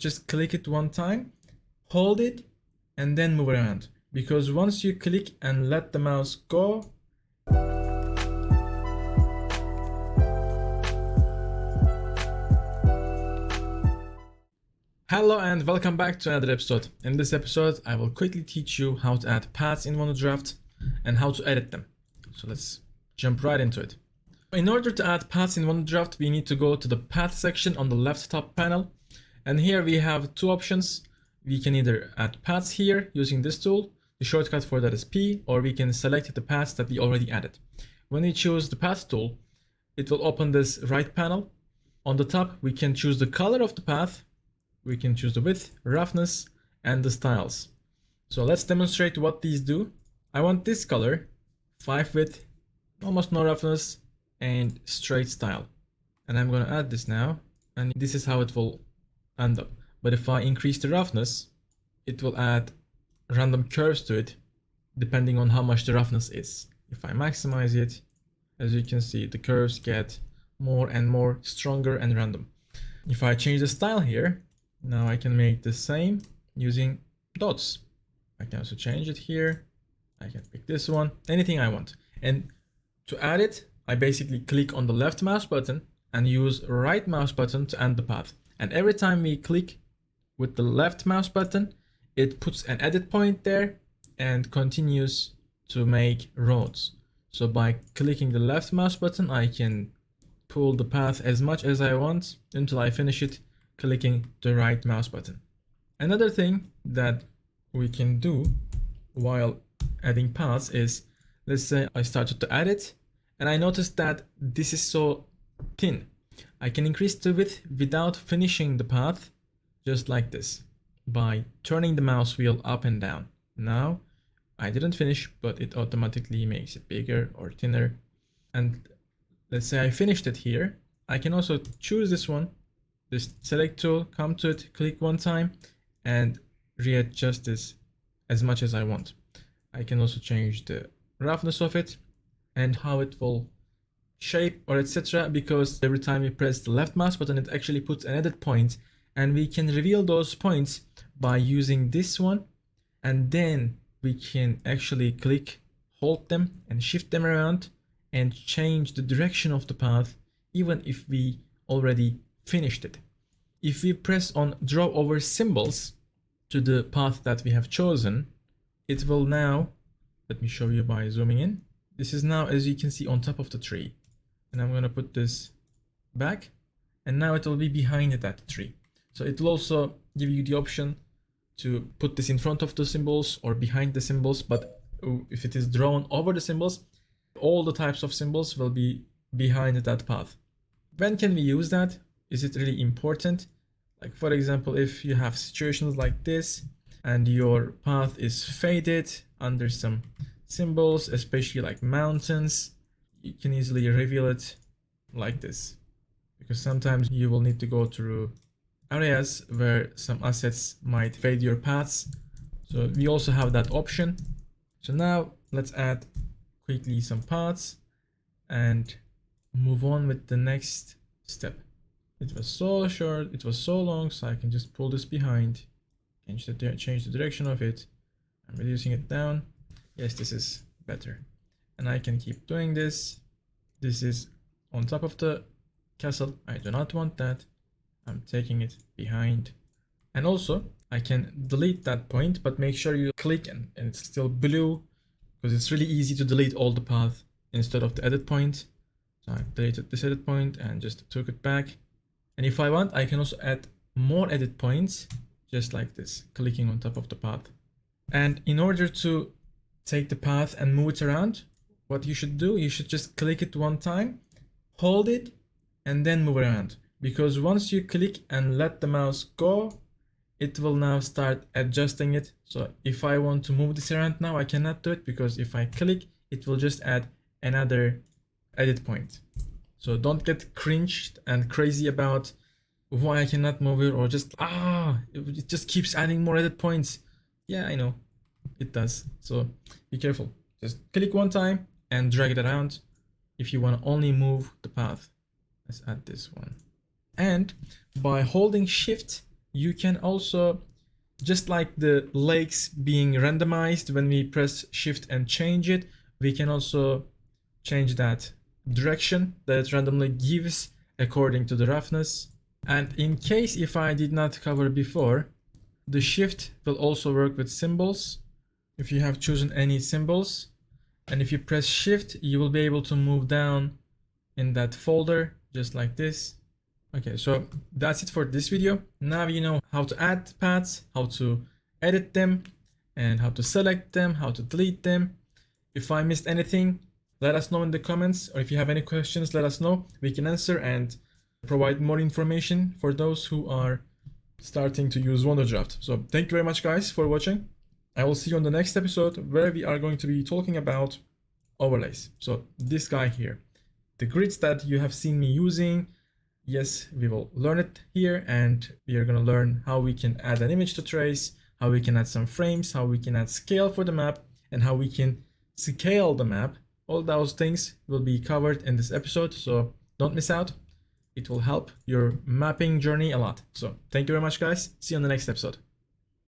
just click it one time, hold it, and then move around. Because once you click and let the mouse go, hello and welcome back to another episode. In this episode, I will quickly teach you how to add paths in OneDraft and how to edit them. So let's jump right into it. In order to add paths in OneDraft, we need to go to the path section on the left top panel. And here we have two options. We can either add paths here using this tool. The shortcut for that is P, or we can select the paths that we already added. When we choose the path tool, it will open this right panel. On the top, we can choose the color of the path. We can choose the width, roughness, and the styles. So let's demonstrate what these do. I want this color, 5 width, almost no roughness, and straight style. And I'm going to add this now, and this is how it will end up. But if I increase the roughness, it will add random curves to it, depending on how much the roughness is. If I maximize it, as you can see, the curves get more and more stronger and random. If I change the style here, now I can make the same using dots. I can also change it here. I can pick this one, anything I want. And to add it, I basically click on the left mouse button and use right mouse button to end the path. And every time we click with the left mouse button, it puts an edit point there and continues to make roads. So by clicking the left mouse button, I can pull the path as much as I want until I finish it clicking the right mouse button. Another thing that we can do while adding paths is, let's say I started to add it and I noticed that this is so thin. I can increase the width without finishing the path, just like this, by turning the mouse wheel up and down. Now I didn't finish, but it automatically makes it bigger or thinner. And let's say I finished it here. I can also choose this one, this select tool, come to it, click one time, and readjust this as much as I want. I can also change the roughness of it and how it will shape or etc. because every time we press the left mouse button, it actually puts an edit point, and we can reveal those points by using this one, and then we can actually click, hold them, and shift them around and change the direction of the path even if we already finished it. If we press on draw over symbols to the path that we have chosen, it will now, let me show you by zooming in. This is now, as you can see, on top of the tree. And I'm going to put this back, and now it will be behind that tree. So it will also give you the option to put this in front of the symbols or behind the symbols, but if it is drawn over the symbols, all the types of symbols will be behind that path. When can we use that? Is it really important? Like, for example, if you have situations like this and your path is faded under some symbols, especially like mountains, you can easily reveal it like this, because sometimes you will need to go through areas where some assets might fade your paths. So we also have that option. So now let's add quickly some paths and move on with the next step. It was so short, it was so long, so I can just pull this behind, change the direction of it. I'm reducing it down. Yes, this is better. And I can keep doing this. This is on top of the castle. I do not want that. I'm taking it behind. And also I can delete that point, but make sure you click and it's still blue, because it's really easy to delete all the path instead of the edit point. So I deleted this edit point and just took it back. And if I want, I can also add more edit points, just like this, clicking on top of the path. And in order to take the path and move it around, what you should do, you should just click it one time, hold it, and then move around. Because once you click and let the mouse go, it will now start adjusting it. So if I want to move this around now, I cannot do it, because if I click, it will just add another edit point. So don't get cringed and crazy about why I cannot move it, or just, it just keeps adding more edit points. Yeah, I know, it does. So be careful. Just click one time and drag it around if you want to only move the path. Let's add this one. And by holding shift you can also, just like the lakes being randomized when we press shift and change it, we can also change that direction that it randomly gives according to the roughness. And in case if I did not cover before, the shift will also work with symbols. If you have chosen any symbols, and if you press shift, you will be able to move down in that folder just like this. Okay, so that's it for this video. Now you know how to add paths, how to edit them, and how to select them, how to delete them. If I missed anything, let us know in the comments, or if you have any questions, let us know. We can answer and provide more information for those who are starting to use Wonderdraft. So thank you very much, guys, for watching. I will see you on the next episode where we are going to be talking about overlays. So this guy here, the grids that you have seen me using, yes, we will learn it here, and we are going to learn how we can add an image to trace, how we can add some frames, how we can add scale for the map, and how we can scale the map. All those things will be covered in this episode, so don't miss out. It will help your mapping journey a lot. So thank you very much, guys. See you on the next episode.